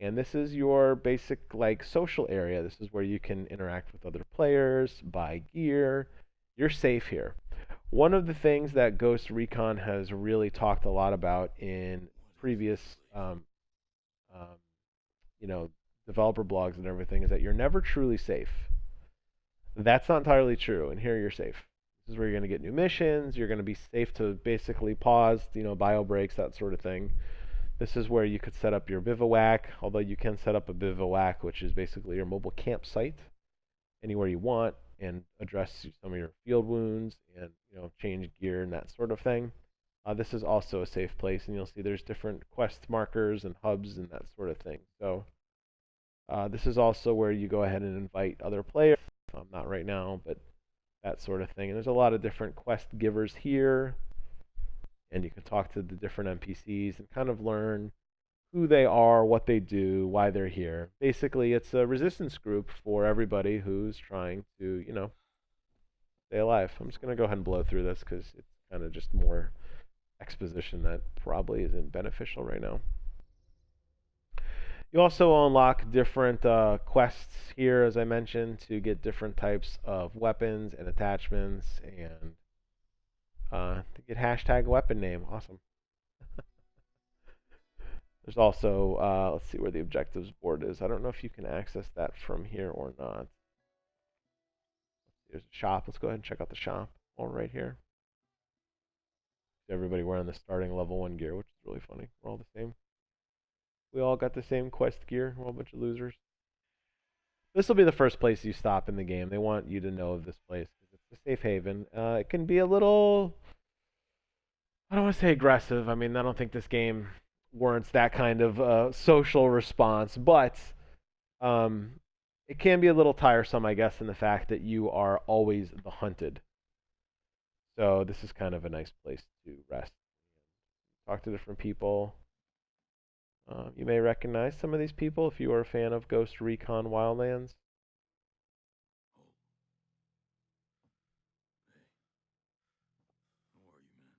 A: And this is your basic like social area. This is where you can interact with other players, buy gear. You're safe here. One of the things that Ghost Recon has really talked a lot about in previous, you know, developer blogs and everything is that you're never truly safe. That's not entirely true, and here you're safe. This is where you're going to get new missions. You're going to be safe to basically pause, bio breaks, that sort of thing. This is where you could set up your bivouac, although you can set up a bivouac, which is basically your mobile campsite, anywhere you want, and address some of your field wounds and change gear and that sort of thing. This is also a safe place, and you'll see there's different quest markers and hubs and that sort of thing. So this is also where you go ahead and invite other players. Not right now, but that sort of thing. And there's a lot of different quest givers here. And you can talk to the different NPCs and kind of learn who they are, what they do, why they're here. Basically, it's a resistance group for everybody who's trying to, stay alive. I'm just going to go ahead and blow through this because it's kind of just more exposition that probably isn't beneficial right now. You also unlock different quests here, as I mentioned, to get different types of weapons and attachments and to get hashtag weapon name. Awesome. There's also, let's see where the objectives board is. I don't know if you can access that from here or not. There's a shop. Let's go ahead and check out the shop. All right here. Everybody wearing the starting level 1 gear, which is really funny. We're all the same. We all got the same quest gear. We're all a bunch of losers. This will be the first place you stop in the game. They want you to know of this place because it's a safe haven. It can be a little, I don't want to say aggressive. I mean, I don't think this game warrants that kind of social response, but it can be a little tiresome, I guess, in the fact that you are always the hunted. So this is kind of a nice place to rest. Talk to different people. You may recognize some of these people if you are a fan of Ghost Recon Wildlands.
B: How are you, man?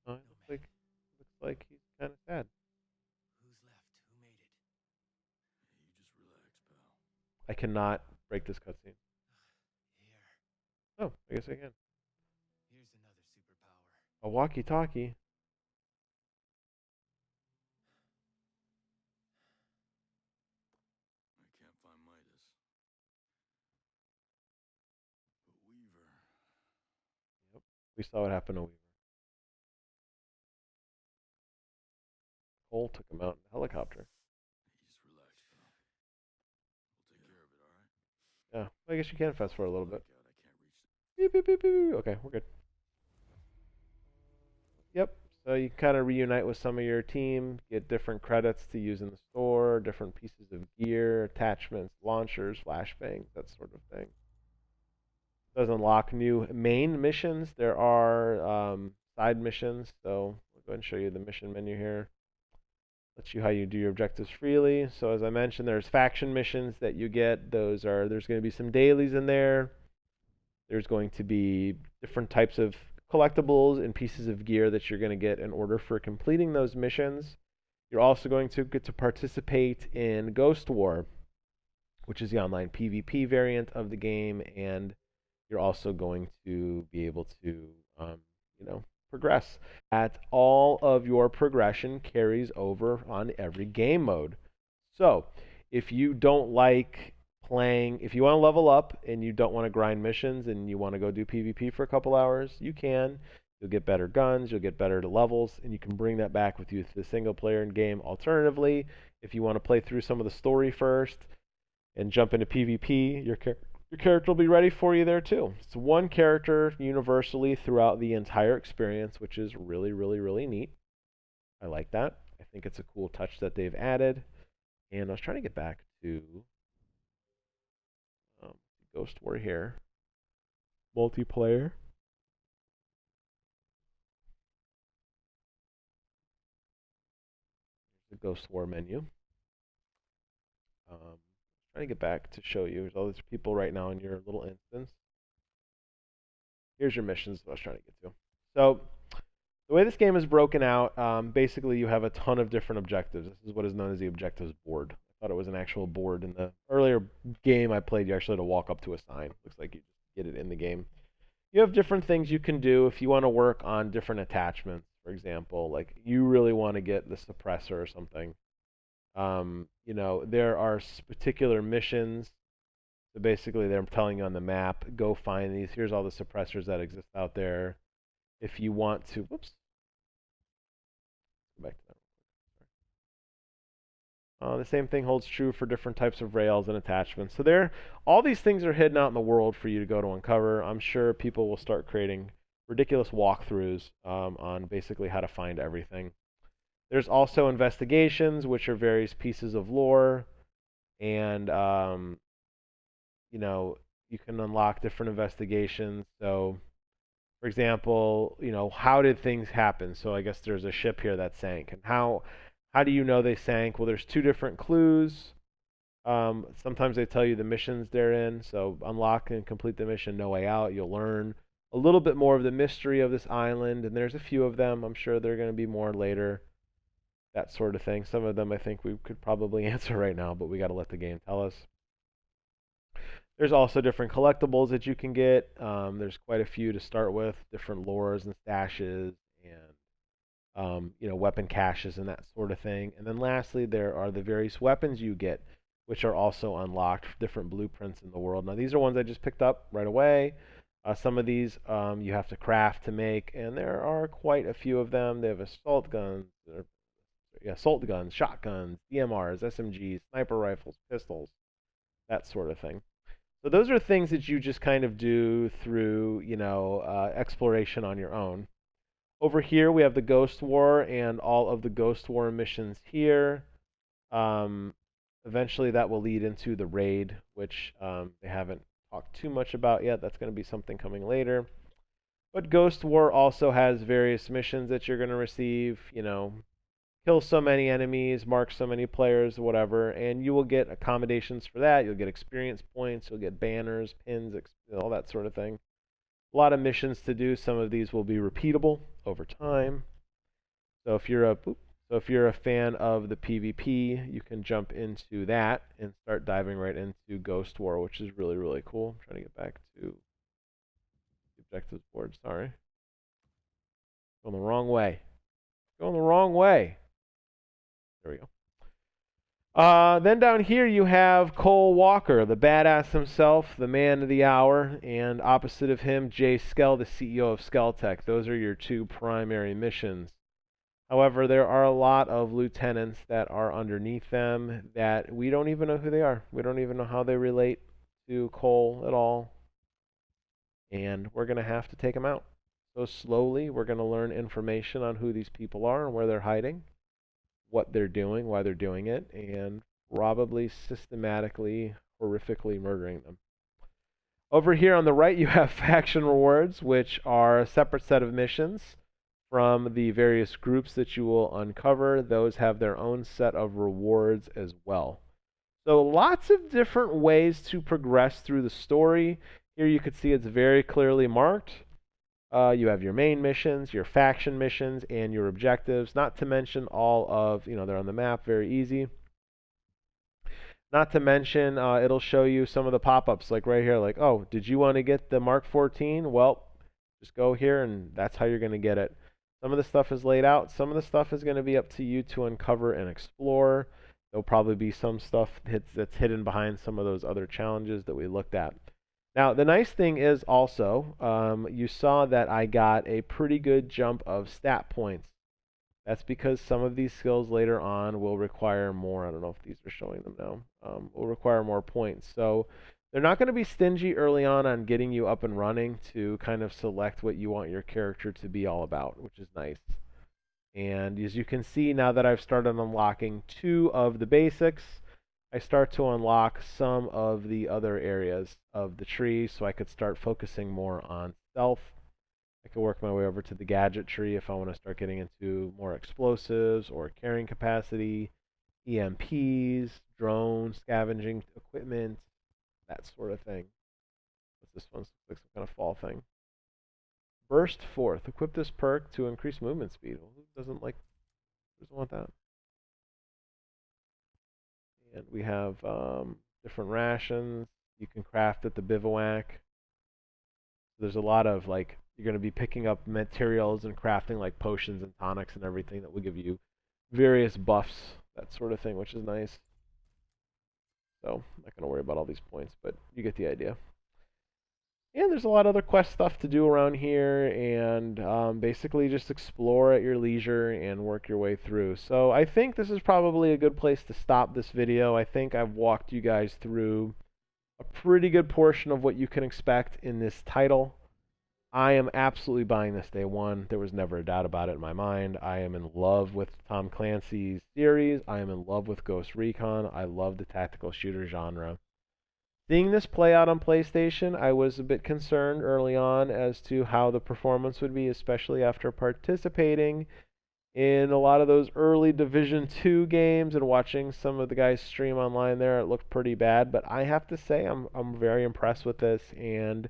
A: It looks like he's kind of sad.
D: Who's left? Who made it?
B: Hey, you just relax, pal.
A: I cannot break this cutscene.
D: Here.
A: Oh, I guess I can.
D: Here's another superpower.
A: A walkie-talkie.
B: I can't find Midas. But Weaver.
A: Yep. We saw what happened to Weaver. Cole took him out in a helicopter.
B: Hey, just relax, pal. We'll take care of it, alright?
A: Yeah, I guess you can fast forward a little bit.
B: God, I can't reach
A: Beep, beep, beep, beep. Okay, we're good. Yep. So you kind of reunite with some of your team, get different credits to use in the store, different pieces of gear, attachments, launchers, flashbangs, that sort of thing. Does unlock new main missions. There are side missions, so I'll go ahead and show you the mission menu here. Lets you how you do your objectives freely. So as I mentioned, there's faction missions that you get. There's going to be some dailies in there. There's going to be different types of collectibles and pieces of gear that you're going to get in order for completing those missions. You're also going to get to participate in Ghost War, which is the online PvP variant of the game, and you're also going to be able to, progress. At all of your progression carries over on every game mode. So, if you don't like playing, if you want to level up and you don't want to grind missions and you want to go do PvP for a couple hours, you can. You'll get better guns, you'll get better levels, and you can bring that back with you to the single player game. Alternatively, if you want to play through some of the story first and jump into PvP, your your character will be ready for you there too. It's one character universally throughout the entire experience, which is really, really, really neat. I like that. I think it's a cool touch that they've added. And I was trying to get back to Ghost War here. Multiplayer. The Ghost War menu. Trying to get back to show you. There's all these people right now in your little instance. Here's your missions that I was trying to get to. So, the way this game is broken out, basically you have a ton of different objectives. This is what is known as the objectives board. I thought it was an actual board. In the earlier game I played, you actually had to walk up to a sign. Looks like you just get it in the game. You have different things you can do if you want to work on different attachments. For example, like you really want to get the suppressor or something. There are particular missions. So basically, they're telling you on the map, go find these. Here's all the suppressors that exist out there. If you want to, whoops, go back to that. The same thing holds true for different types of rails and attachments. So all these things are hidden out in the world for you to go to uncover. I'm sure people will start creating ridiculous walkthroughs on basically how to find everything. There's also investigations, which are various pieces of lore, and you can unlock different investigations. So, for example, how did things happen? So I guess there's a ship here that sank, and how do you know they sank? Well, there's two different clues. Sometimes they tell you the missions they're in. So unlock and complete the mission, No Way Out. You'll learn a little bit more of the mystery of this island, and there's a few of them. I'm sure there are going to be more later. That sort of thing. Some of them I think we could probably answer right now, but we got to let the game tell us. There's also different collectibles that you can get. There's quite a few to start with, different lures and stashes, and weapon caches and that sort of thing. And then lastly, there are the various weapons you get, which are also unlocked, different blueprints in the world. Now these are ones I just picked up right away. Some of these you have to craft to make, and there are quite a few of them. They have assault guns, shotguns, DMRs, SMGs, sniper rifles, pistols, that sort of thing. So those are things that you just kind of do through, exploration on your own. Over here we have the Ghost War and all of the Ghost War missions here. Eventually that will lead into the raid, which they haven't talked too much about yet. That's going to be something coming later. But Ghost War also has various missions that you're going to receive, kill so many enemies, mark so many players, whatever, and you will get accommodations for that. You'll get experience points, you'll get banners, pins, all that sort of thing. A lot of missions to do. Some of these will be repeatable over time. So if you're a fan of the PvP, you can jump into that and start diving right into Ghost War, which is really, really cool. I'm trying to get back to the objectives board. Sorry. Going the wrong way. Going the wrong way. There we go. Then down here you have Cole Walker, the badass himself, the man of the hour, and opposite of him, Jay Skell, the CEO of Skelltech. Those are your two primary missions. However, there are a lot of lieutenants that are underneath them that we don't even know who they are. We don't even know how they relate to Cole at all. And we're going to have to take them out. So slowly, we're going to learn information on who these people are and where they're hiding, what they're doing, why they're doing it, and probably systematically, horrifically murdering them. Over here on the right, you have faction rewards, which are a separate set of missions from the various groups that you will uncover. Those have their own set of rewards as well. So lots of different ways to progress through the story. Here you can see it's very clearly marked. You have your main missions, your faction missions, and your objectives. Not to mention all of, they're on the map, very easy. Not to mention, it'll show you some of the pop-ups, like right here, like, oh, did you want to get the Mark 14? Well, just go here, and that's how you're going to get it. Some of the stuff is laid out. Some of the stuff is going to be up to you to uncover and explore. There'll probably be some stuff that's hidden behind some of those other challenges that we looked at. Now, the nice thing is also, you saw that I got a pretty good jump of stat points. That's because some of these skills later on will require more. I don't know if these are showing them now. Will require more points. So They're not going to be stingy early on getting you up and running to kind of select what you want your character to be all about, which is nice. And as you can see, now that I've started unlocking 2 of the basics, I start to unlock some of the other areas of the tree, so I could start focusing more on stealth. I could work my way over to the gadget tree if I want to start getting into more explosives or carrying capacity, EMPs, drones, scavenging equipment, that sort of thing. What's this one? Looks like some kind of fall thing. Burst forth. Equip this perk to increase movement speed. Well, who doesn't want that? And we have different rations you can craft at the bivouac. There's a lot of you're going to be picking up materials and crafting like potions and tonics and everything that will give you various buffs, that sort of thing, which is nice. So I'm not going to worry about all these points, but you get the idea. And there's a lot of other quest stuff to do around here, and basically just explore at your leisure and work your way through. So I think this is probably a good place to stop this video. I think I've walked you guys through a pretty good portion of what you can expect in this title. I am absolutely buying this day one. There was never a doubt about it in my mind. I am in love with Tom Clancy's series. I am in love with Ghost Recon. I love the tactical shooter genre. Seeing this play out on PlayStation, I was a bit concerned early on as to how the performance would be, especially after participating in a lot of those early Division 2 games and watching some of the guys stream online there. It looked pretty bad, but I have to say I'm very impressed with this, and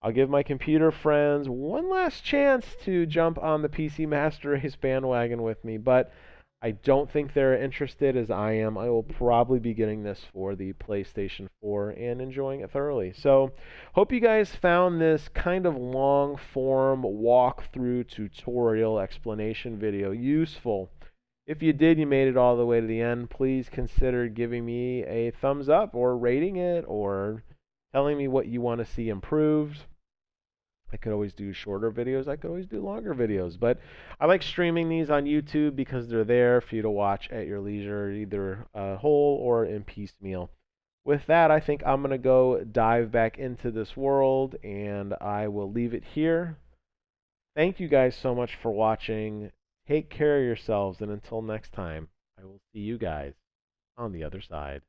A: I'll give my computer friends one last chance to jump on the PC Master Race bandwagon with me, but I don't think they're interested as I am. I will probably be getting this for the PlayStation 4 and enjoying it thoroughly. So, hope you guys found this kind of long form walkthrough tutorial explanation video useful. If you did, you made it all the way to the end, please consider giving me a thumbs up or rating it or telling me what you want to see improved. I could always do shorter videos. I could always do longer videos. But I like streaming these on YouTube because they're there for you to watch at your leisure, either whole or in piecemeal. With that, I think I'm going to go dive back into this world, and I will leave it here. Thank you guys so much for watching. Take care of yourselves, and until next time, I will see you guys on the other side.